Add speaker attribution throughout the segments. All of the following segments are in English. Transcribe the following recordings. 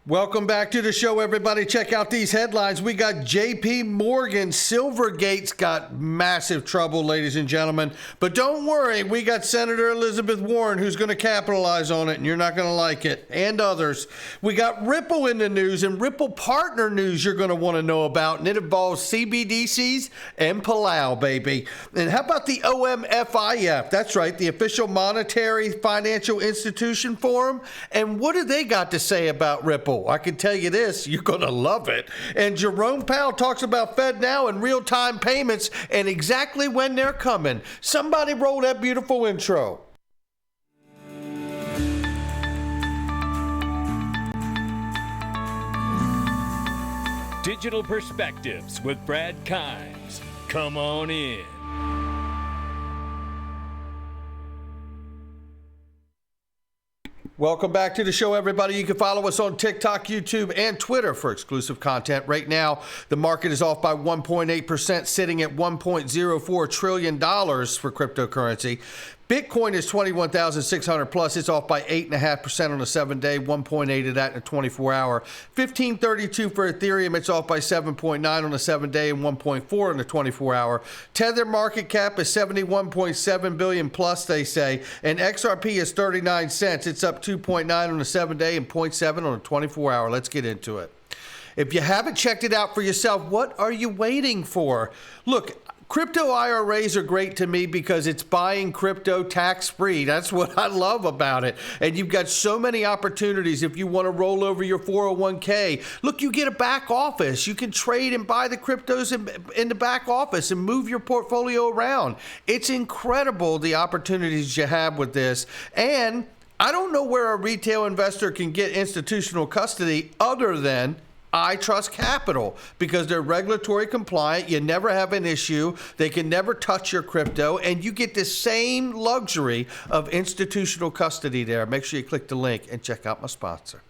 Speaker 1: Welcome back to the show, everybody. Check out these headlines. We got JP Morgan. Silvergate's got massive trouble, ladies and gentlemen. But don't worry, we got Senator Elizabeth Warren who's going to capitalize on it, and you're not going to like it, and others. We got Ripple in the news, and Ripple partner news you're going to want to know about, and it involves CBDCs and Palau, baby. And how about the OMFIF? That's right, the Official Monetary Financial Institution Forum. And what do they got to say about Ripple? I can tell you this, you're going to love it. And Jerome Powell talks about FedNow and real-time payments and exactly when they're coming. Somebody roll that beautiful intro.
Speaker 2: Digital Perspectives with Brad Kimes. Come on in.
Speaker 1: Welcome back to the show, everybody. You can follow us on TikTok, YouTube, and Twitter for exclusive content. Right now, the market is off by 1.8%, sitting at $1.04 trillion for cryptocurrency. Bitcoin is 21,600 plus. It's off by 8.5% on a 7-day, 1.8 of that in a 24-hour. 1532 for Ethereum. It's off by 7.9 on a 7-day and 1.4 in a 24-hour. Tether market cap is 71.7 billion plus, they say, and XRP is 39 cents. It's up 2.9 on a 7-day and 0.7 on a 24-hour. Let's get into it. If you haven't checked it out for yourself, what are you waiting for? Look, crypto IRAs are great to me because it's buying crypto tax-free. That's what I love about it. And you've got so many opportunities if you want to roll over your 401k. Look, you get a back office. You can trade and buy the cryptos in the back office and move your portfolio around. It's incredible the opportunities you have with this. And I don't know where a retail investor can get institutional custody other than I Trust Capital, because they're regulatory compliant. You never have an issue. They can never touch your crypto, and you get the same luxury of institutional custody there. Make sure you click the link and check out my sponsor.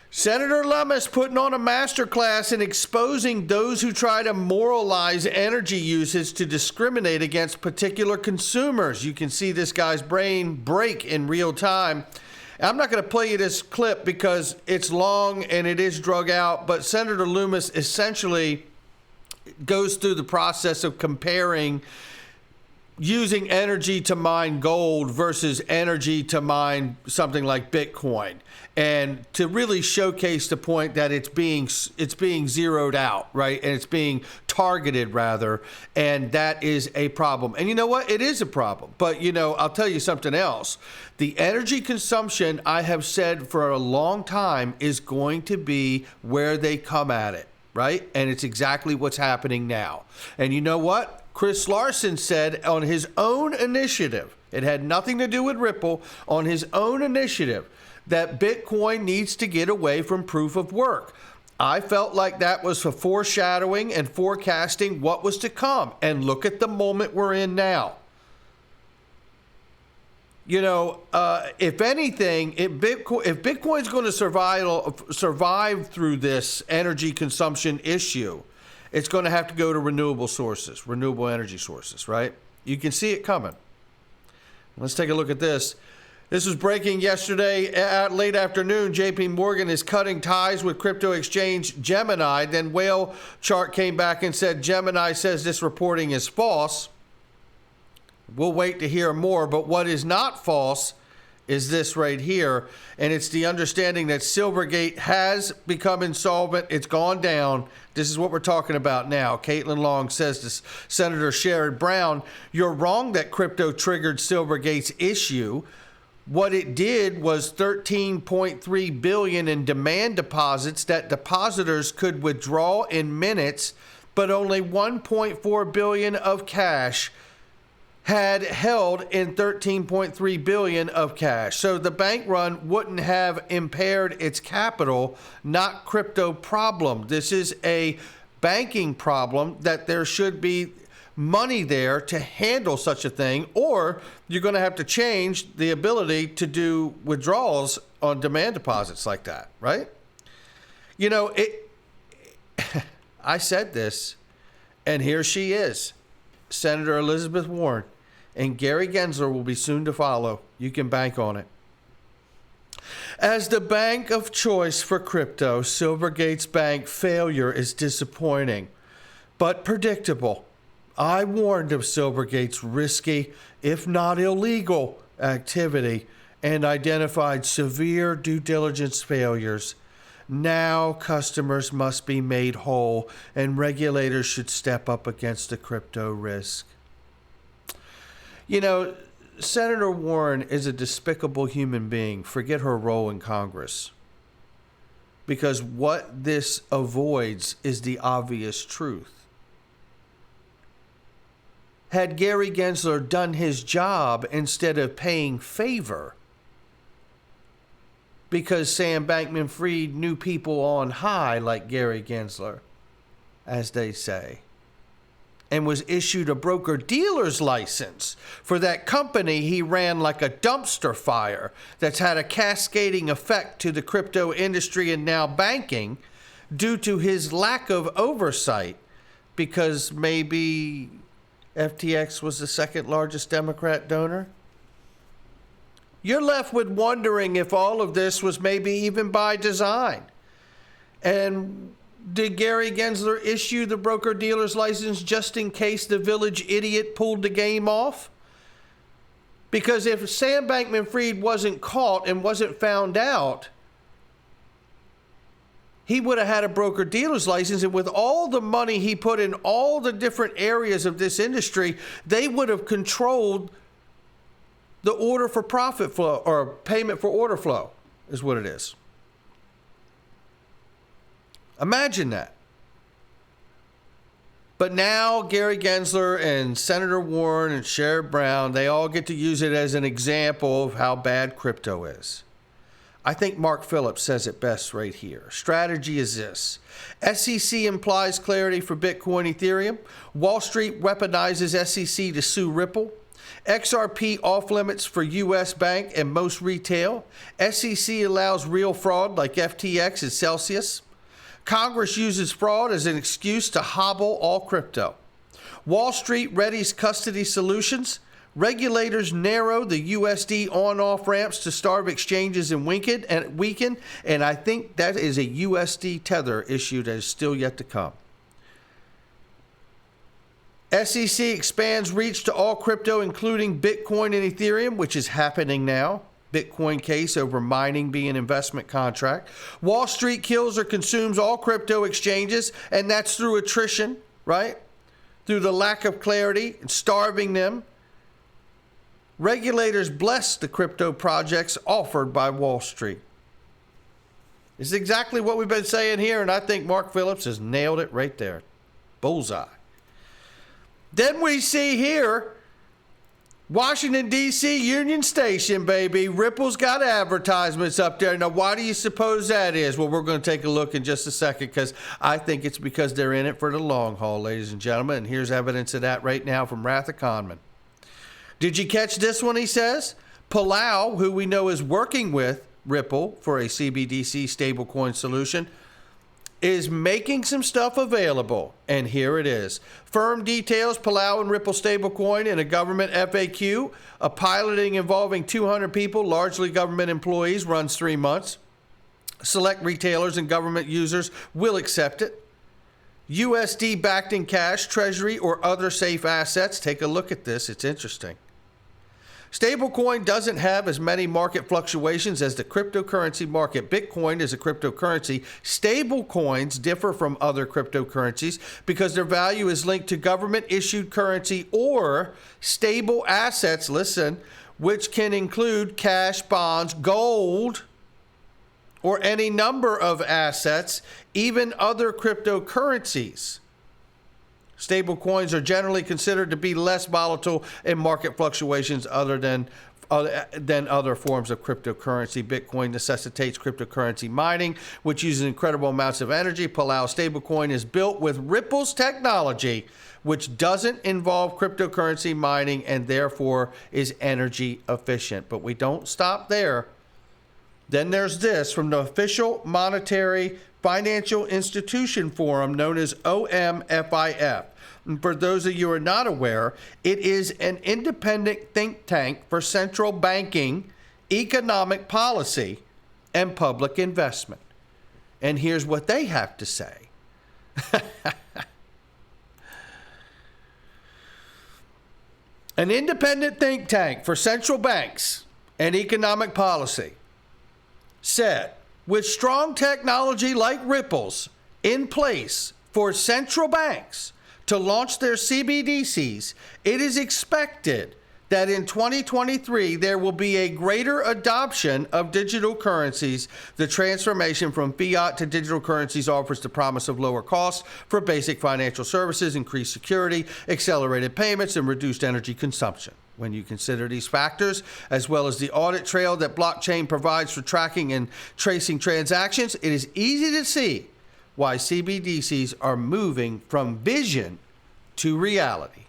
Speaker 1: Senator Lummis putting on a masterclass in exposing those who try to moralize energy usage to discriminate against particular consumers. You can see this guy's brain break in real time. I'm not going to play you this clip because it's long and it is drug out, but Senator Lummis essentially goes through the process of comparing using energy to mine gold versus energy to mine something like Bitcoin, and to really showcase the point that it's being zeroed out, right? And it's being targeted rather, and that is a problem. And you know what? It is a problem. But you know, I'll tell you something else. The energy consumption, I have said for a long time, is going to be where they come at it, right? And it's exactly what's happening now. And you know what? Chris Larson said on his own initiative, it had nothing to do with Ripple, on his own initiative, that Bitcoin needs to get away from proof of work. I felt like that was for foreshadowing and forecasting what was to come. And look at the moment we're in now. You know, if anything, if Bitcoin's going to survive through this energy consumption issue, it's going to have to go to renewable sources, renewable energy sources, right? You can see it coming. Let's take a look at this. This was breaking yesterday at late afternoon. JP Morgan is cutting ties with crypto exchange Gemini. Then Whale Chart came back and said Gemini says this reporting is false. We'll wait to hear more, but what is not false is this right here, and it's the understanding that Silvergate has become insolvent. It's gone down. This is what we're talking about now. Caitlin Long says to Senator Sherrod Brown, you're wrong that crypto triggered Silvergate's issue. What it did was $13.3 billion in demand deposits that depositors could withdraw in minutes, but only $1.4 billion of cash had held in $13.3 billion of cash. So the bank run wouldn't have impaired its capital, not crypto problem. This is a banking problem that there should be money there to handle such a thing, or you're going to have to change the ability to do withdrawals on demand deposits like that, right? You know, I said this, and here she is, Senator Elizabeth Warren. And Gary Gensler will be soon to follow. You can bank on it. As the bank of choice for crypto, Silvergate's bank failure is disappointing, but predictable. I warned of Silvergate's risky, if not illegal, activity and identified severe due diligence failures. Now customers must be made whole, and regulators should step up against the crypto risk. You know, Senator Warren is a despicable human being. Forget her role in Congress. Because what this avoids is the obvious truth. Had Gary Gensler done his job instead of paying favor, because Sam Bankman-Fried knew people on high like Gary Gensler, as they say, and was issued a broker-dealer's license for that company he ran like a dumpster fire that's had a cascading effect to the crypto industry and now banking due to his lack of oversight, because maybe FTX was the second largest Democrat donor? You're left with wondering if all of this was maybe even by design. And did Gary Gensler issue the broker-dealer's license just in case the village idiot pulled the game off? Because if Sam Bankman-Fried wasn't caught and wasn't found out, he would have had a broker-dealer's license, and with all the money he put in all the different areas of this industry, they would have controlled the order for profit flow, or payment for order flow, is what it is. Imagine that. But now Gary Gensler and Senator Warren and Sherrod Brown, they all get to use it as an example of how bad crypto is. I think Mark Phillips says it best right here. Strategy is this. SEC implies clarity for Bitcoin, Ethereum. Wall Street weaponizes SEC to sue Ripple. XRP off limits for U.S. Bank and most retail. SEC allows real fraud like FTX and Celsius. Congress uses fraud as an excuse to hobble all crypto. Wall Street readies custody solutions. Regulators narrow the USD on-off ramps to starve exchanges and weaken. And I think that is a USD tether issue that is still yet to come. SEC expands reach to all crypto, including Bitcoin and Ethereum, which is happening now. Bitcoin case over mining being investment contract. Wall Street kills or consumes all crypto exchanges, and that's through attrition, right? Through the lack of clarity and starving them. Regulators bless the crypto projects offered by Wall Street. It's exactly what we've been saying here, and I think Mark Phillips has nailed it right there. Bullseye. Then we see here, Washington, D.C. Union Station, baby. Ripple's got advertisements up there. Now, why do you suppose that is? Well, we're going to take a look in just a second, because I think it's because they're in it for the long haul, ladies and gentlemen. And here's evidence of that right now from Wrath of Conman. Did you catch this one, he says? Palau, who we know is working with Ripple for a CBDC stablecoin solution, is making some stuff available, and here it is. Firm details: Palau and Ripple stablecoin in a government FAQ. A piloting involving 200 people, largely government employees, runs 3 months. Select retailers and government users will accept it. USD backed in cash, treasury, or other safe assets. Take a look at this. It's interesting. Stablecoin doesn't have as many market fluctuations as the cryptocurrency market. Bitcoin is a cryptocurrency. Stablecoins differ from other cryptocurrencies because their value is linked to government-issued currency or stable assets, listen, which can include cash, bonds, gold, or any number of assets, even other cryptocurrencies. Stable coins are generally considered to be less volatile in market fluctuations than other forms of cryptocurrency. Bitcoin necessitates cryptocurrency mining, which uses incredible amounts of energy. Palau stablecoin is built with Ripple's technology, which doesn't involve cryptocurrency mining and therefore is energy efficient. But we don't stop there. Then there's this from the official monetary financial institution forum known as OMFIF. And for those of you who are not aware, it is an independent think tank for central banking economic policy and public investment. And here's what they have to say. An independent think tank for central banks and economic policy said, with strong technology like Ripple's in place for central banks to launch their CBDCs, it is expected that in 2023, there will be a greater adoption of digital currencies. The transformation from fiat to digital currencies offers the promise of lower costs for basic financial services, increased security, accelerated payments, and reduced energy consumption. When you consider these factors, as well as the audit trail that blockchain provides for tracking and tracing transactions, it is easy to see why CBDCs are moving from vision to reality.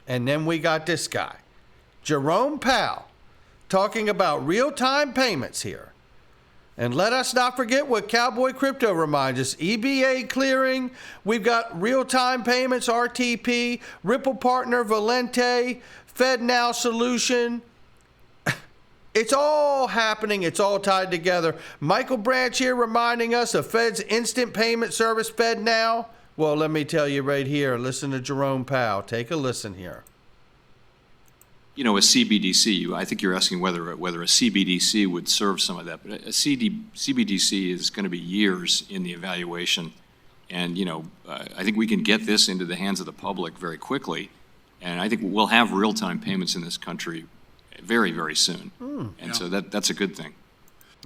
Speaker 1: And then we got this guy, Jerome Powell, talking about real-time payments here. And let us not forget what Cowboy Crypto reminds us. EBA clearing, we've got real-time payments, RTP, Ripple partner, Valente, FedNow solution. It's all happening. It's all tied together. Michael Branch here reminding us of Fed's instant payment service, FedNow. Well, let me tell you right here. Listen to Jerome Powell. Take a listen here.
Speaker 3: You know, a CBDC, I think you're asking whether a CBDC would serve some of that, but a CBDC is going to be years in the evaluation. And, you know, I think we can get this into the hands of the public very quickly. And I think we'll have real-time payments in this country very, very soon. So that's a good thing.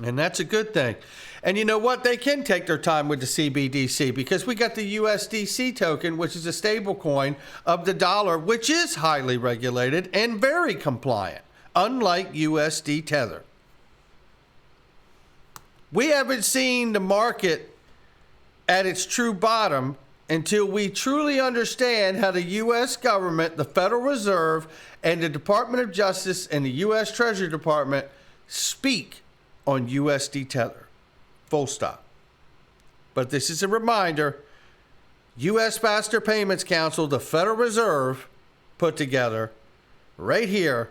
Speaker 1: And that's a good thing. And you know what? They can take their time with the CBDC because we got the USDC token, which is a stable coin of the dollar, which is highly regulated and very compliant, unlike USD Tether. We haven't seen the market at its true bottom until we truly understand how the U.S. government, the Federal Reserve, and the Department of Justice and the U.S. Treasury Department speak on USD Tether. Full stop. But this is a reminder, U.S. Faster Payments Council, the Federal Reserve, put together right here,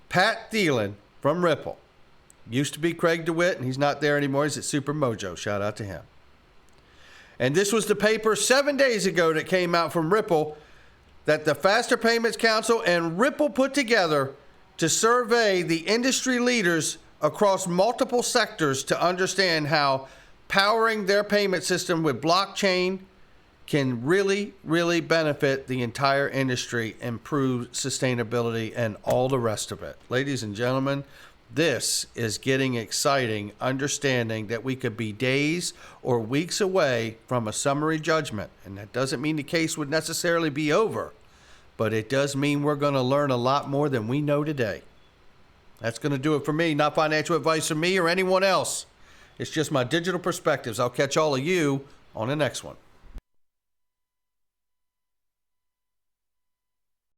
Speaker 1: Pat Thielen from Ripple. Used to be Craig DeWitt, and he's not there anymore. He's at Super Mojo. Shout out to him. And this was the paper 7 days ago that came out from Ripple that the Faster Payments Council and Ripple put together to survey the industry leaders across multiple sectors to understand how powering their payment system with blockchain can really, really benefit the entire industry, improve sustainability, and all the rest of it. Ladies and gentlemen, this is getting exciting, understanding that we could be days or weeks away from a summary judgment. And that doesn't mean the case would necessarily be over, but it does mean we're going to learn a lot more than we know today. That's going to do it for me. Not financial advice from me or anyone else. It's just my digital perspectives. I'll catch all of you on the next one.